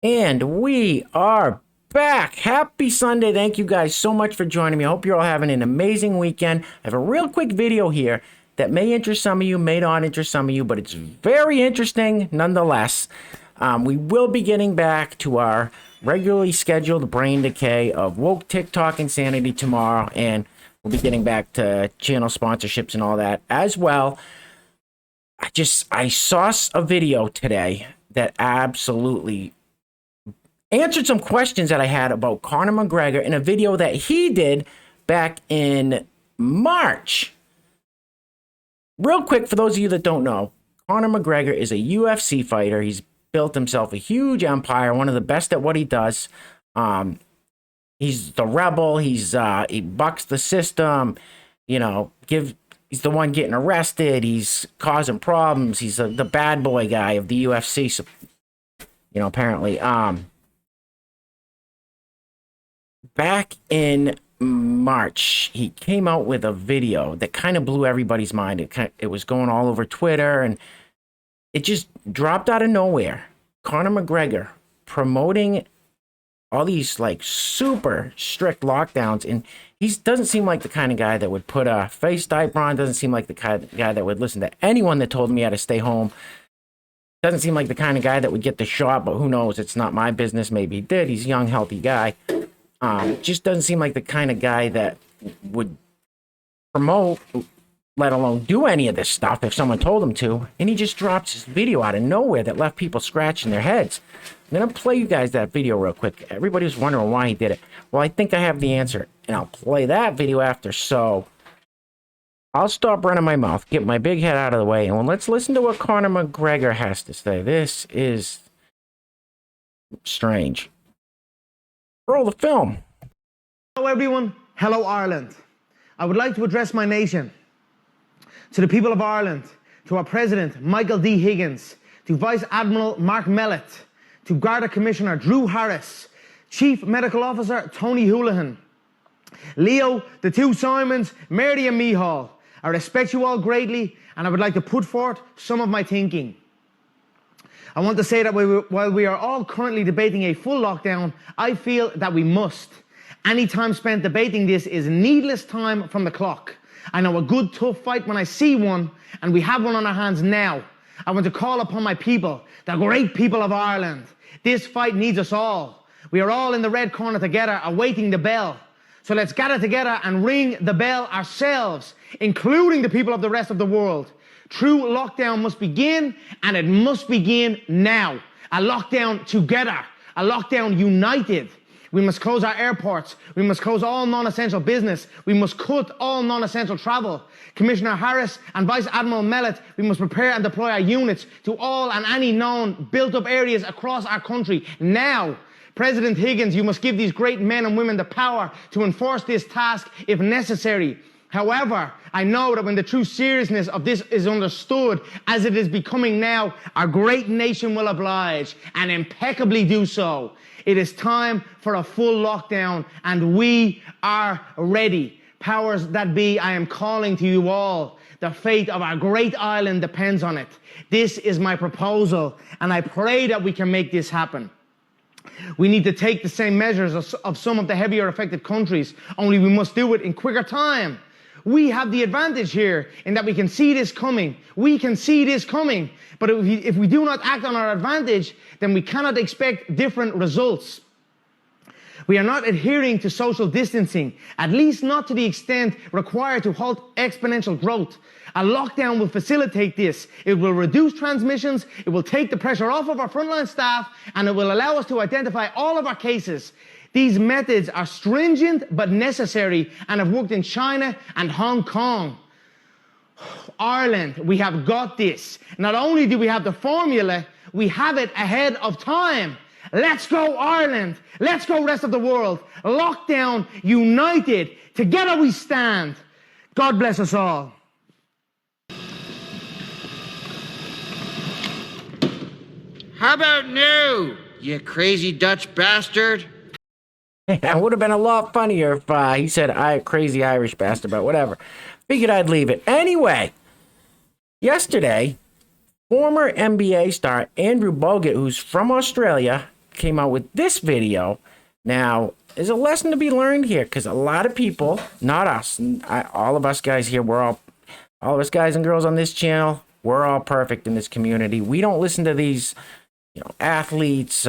And we are back. Happy Sunday. Thank you guys so much for joining me. I hope you're all having an amazing weekend. I have a real quick video here that may interest some of you, may not interest some of you, but it's very interesting nonetheless. We will be getting back to our regularly scheduled brain decay of woke TikTok insanity tomorrow, and we'll be getting back to channel sponsorships and all that as well. I saw a video today that absolutely answered some questions that I had about Conor McGregor in a video that he did back in March. Real quick, for those of you that don't know, Conor McGregor is a UFC fighter. He's built himself a huge empire, one of the best at what he does. He's the rebel. He bucks the system. He's the one getting arrested. He's causing problems. He's the bad boy guy of the UFC. So, apparently. Back in March, he came out with a video that kind of blew everybody's mind. It was going all over Twitter, and it just dropped out of nowhere. Conor McGregor promoting all these super strict lockdowns, and he doesn't seem like the kind of guy that would put a face diaper on. Doesn't seem like the kind of guy that would listen to anyone that told him he had to stay home. Doesn't seem like the kind of guy that would get the shot, but who knows? It's not my business. Maybe he did. He's a young, healthy guy. Just doesn't seem like the kind of guy that would promote, let alone do any of this stuff if someone told him to. And he just drops this video out of nowhere that left people scratching their heads. I'm going to play you guys that video real quick. Everybody was wondering why he did it. Well, I think I have the answer, and I'll play that video after. So I'll stop running my mouth, get my big head out of the way, and let's listen to what Conor McGregor has to say. This is strange. Roll the film. Hello everyone, hello Ireland. I would like to address my nation, to the people of Ireland, to our President Michael D. Higgins, to Vice Admiral Mark Mellett, to Garda Commissioner Drew Harris, Chief Medical Officer Tony Houlihan, Leo, the two Simons, Mary and Mihal. I respect you all greatly, and I would like to put forth some of my thinking. I want to say that while we are all currently debating a full lockdown, I feel that we must. Any time spent debating this is needless time from the clock. I know a good tough fight when I see one, and we have one on our hands now. I want to call upon my people, the great people of Ireland. This fight needs us all. We are all in the red corner together, awaiting the bell. So let's gather together and ring the bell ourselves, including the people of the rest of the world. True lockdown must begin, and it must begin now. A lockdown together, a lockdown united. We must close our airports. We must close all non-essential business. We must cut all non-essential travel. Commissioner Harris and Vice Admiral Mellett, we must prepare and deploy our units to all and any known built-up areas across our country now. President Higgins, you must give these great men and women the power to enforce this task if necessary. However, I know that when the true seriousness of this is understood, as it is becoming now, our great nation will oblige, and impeccably do so. It is time for a full lockdown, and we are ready. Powers that be, I am calling to you all. The fate of our great island depends on it. This is my proposal, and I pray that we can make this happen. We need to take the same measures of some of the heavier affected countries, only we must do it in quicker time. We have the advantage here in that we can see this coming. We can see this coming. But if we do not act on our advantage, then we cannot expect different results. We are not adhering to social distancing, at least not to the extent required to halt exponential growth. A lockdown will facilitate this. It will reduce transmissions, it will take the pressure off of our frontline staff, and it will allow us to identify all of our cases. These methods are stringent but necessary and have worked in China and Hong Kong. Ireland, we have got this. Not only do we have the formula, we have it ahead of time. Let's go Ireland. Let's go rest of the world. Lockdown, united. Together we stand. God bless us all. How about new, you crazy Dutch bastard? That would have been a lot funnier if he said, "I crazy Irish bastard," but whatever. Figured I'd leave it. Anyway, yesterday, former NBA star Andrew Bogut, who's from Australia, came out with this video. Now, there's a lesson to be learned here, because a lot of people, not us, all of us guys here, all of us guys and girls on this channel, we're all perfect in this community. We don't listen to these, athletes,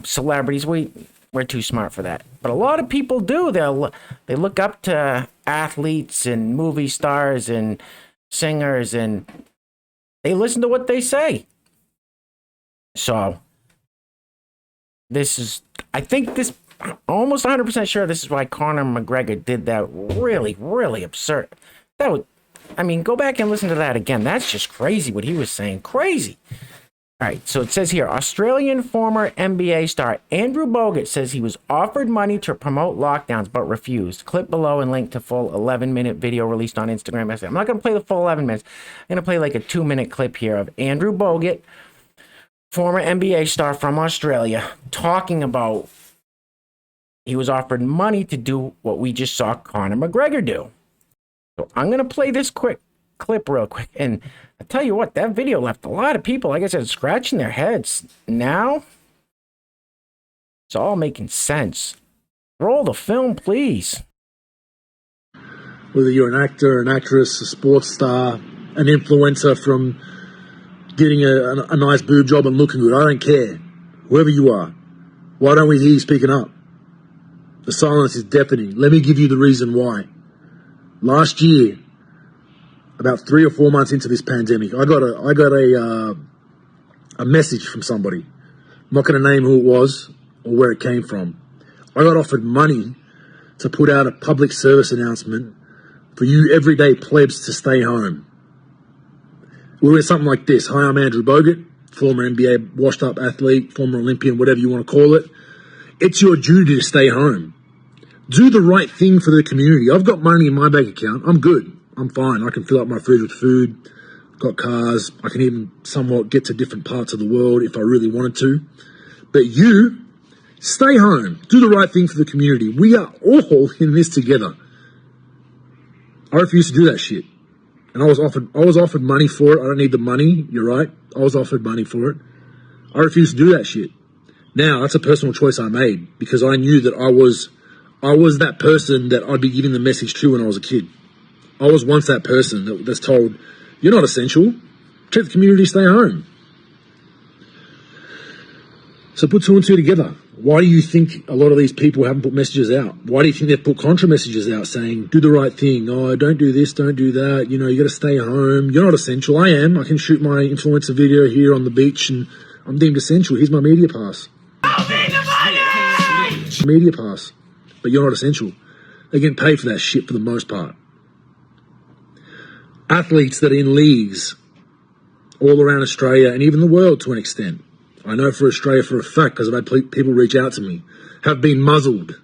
celebrities. We're too smart for that. But a lot of people do. They look up to athletes and movie stars and singers, and they listen to what they say. So I think this, almost 100% sure this is why Conor McGregor did that really, really absurd. Go back and listen to that again. That's just crazy what he was saying. Crazy. All right, so it says here, Australian former NBA star Andrew Bogut says he was offered money to promote lockdowns but refused. Clip below and link to full 11-minute video released on Instagram. I'm not going to play the full 11 minutes. I'm going to play like a 2-minute clip here of Andrew Bogut, former NBA star from Australia, talking about he was offered money to do what we just saw Conor McGregor do. So I'm going to play this quick clip real quick, and I tell you what, that video left a lot of people, like I said, scratching their heads. Now it's all making sense. Roll the film, please. Whether you're an actor, an actress, a sports star, an influencer, from getting a nice boob job and looking good, I don't care. Whoever you are, why don't we hear you speaking up? The silence is deafening. Let me give you the reason why. Last year, about 3 or 4 months into this pandemic, I got a message from somebody. I'm not going to name who it was or where it came from. I got offered money to put out a public service announcement for you everyday plebs to stay home. We went something like this. Hi, I'm Andrew Bogut, former NBA washed up athlete, former Olympian, whatever you want to call it. It's your duty to stay home. Do the right thing for the community. I've got money in my bank account. I'm good. I'm fine. I can fill up my fridge with food. Got cars. I can even somewhat get to different parts of the world if I really wanted to. But you, stay home. Do the right thing for the community. We are all in this together. I refuse to do that shit. And I was offered money for it. I don't need the money. You're right. I was offered money for it. I refuse to do that shit. Now, that's a personal choice I made because I knew that I was that person that I'd be giving the message to when I was a kid. I was once that person that's told, you're not essential. Treat the community, stay home. So put 2 and 2 together. Why do you think a lot of these people haven't put messages out? Why do you think they've put contra messages out saying, do the right thing? Oh, don't do this, don't do that. You got to stay home. You're not essential. I am. I can shoot my influencer video here on the beach and I'm deemed essential. Here's my media pass. I'll need the money! Media pass. But you're not essential. They're getting paid for that shit for the most part. Athletes that are in leagues all around Australia and even the world to an extent, I know for Australia for a fact because I've had people reach out to me, have been muzzled.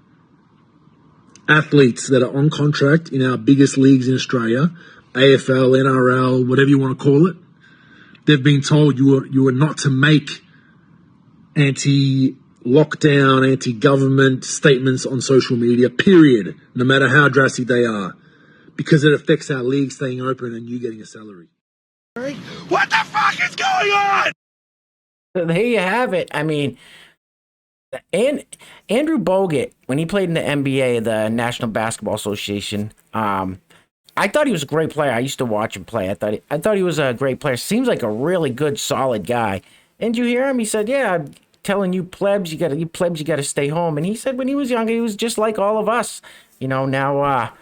Athletes that are on contract in our biggest leagues in Australia, AFL, NRL, whatever you want to call it, they've been told you are not to make anti-lockdown, anti-government statements on social media, period, no matter how drastic they are, because it affects our league staying open and you getting a salary. What the fuck is going on? There you have it. I mean, Andrew Bogut, when he played in the NBA, the National Basketball Association, I thought he was a great player. I used to watch him play. I thought he was a great player. Seems like a really good, solid guy. And you hear him? He said, "Yeah, I'm telling you plebs, you got to stay home." And he said when he was younger, he was just like all of us. Now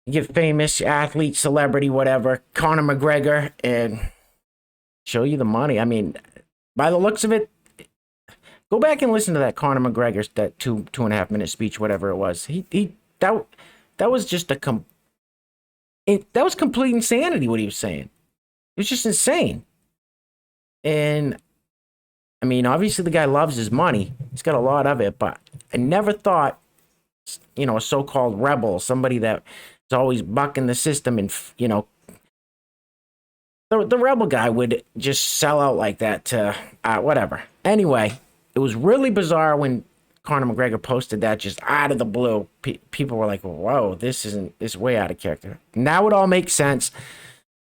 you get famous athlete, celebrity, whatever, Conor McGregor, and show you the money. I mean, by the looks of it, go back and listen to that Conor McGregor, that 2.5 minute speech, whatever it was. That was just that was complete insanity what he was saying. It was just insane. And I mean, obviously the guy loves his money. He's got a lot of it, but I never thought, a so-called rebel, somebody that is always bucking the system and, the rebel guy would just sell out like that to whatever. Anyway, it was really bizarre when Conor McGregor posted that just out of the blue. People were like, whoa, this is way out of character. Now it all makes sense.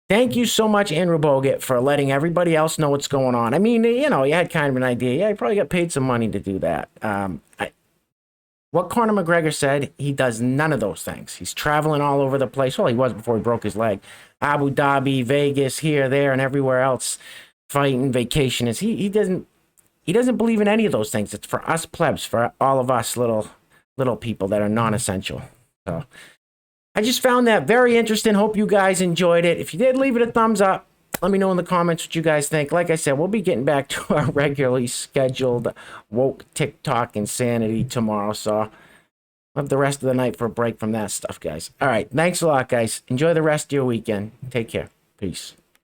Thank you so much, Andrew Bogut, for letting everybody else know what's going on. I mean, you know, you had kind of an idea. Yeah, you probably got paid some money to do that. What Conor McGregor said, he does none of those things. He's traveling all over the place. Well, he was before he broke his leg. Abu Dhabi, Vegas, here, there, and everywhere else. Fighting, vacation. He doesn't believe in any of those things. It's for us plebs, for all of us little people that are non-essential. So I just found that very interesting. Hope you guys enjoyed it. If you did, leave it a thumbs up. Let me know in the comments what you guys think. Like I said, we'll be getting back to our regularly scheduled woke TikTok insanity tomorrow. So I'll have the rest of the night for a break from that stuff, guys. All right. Thanks a lot, guys. Enjoy the rest of your weekend. Take care. Peace.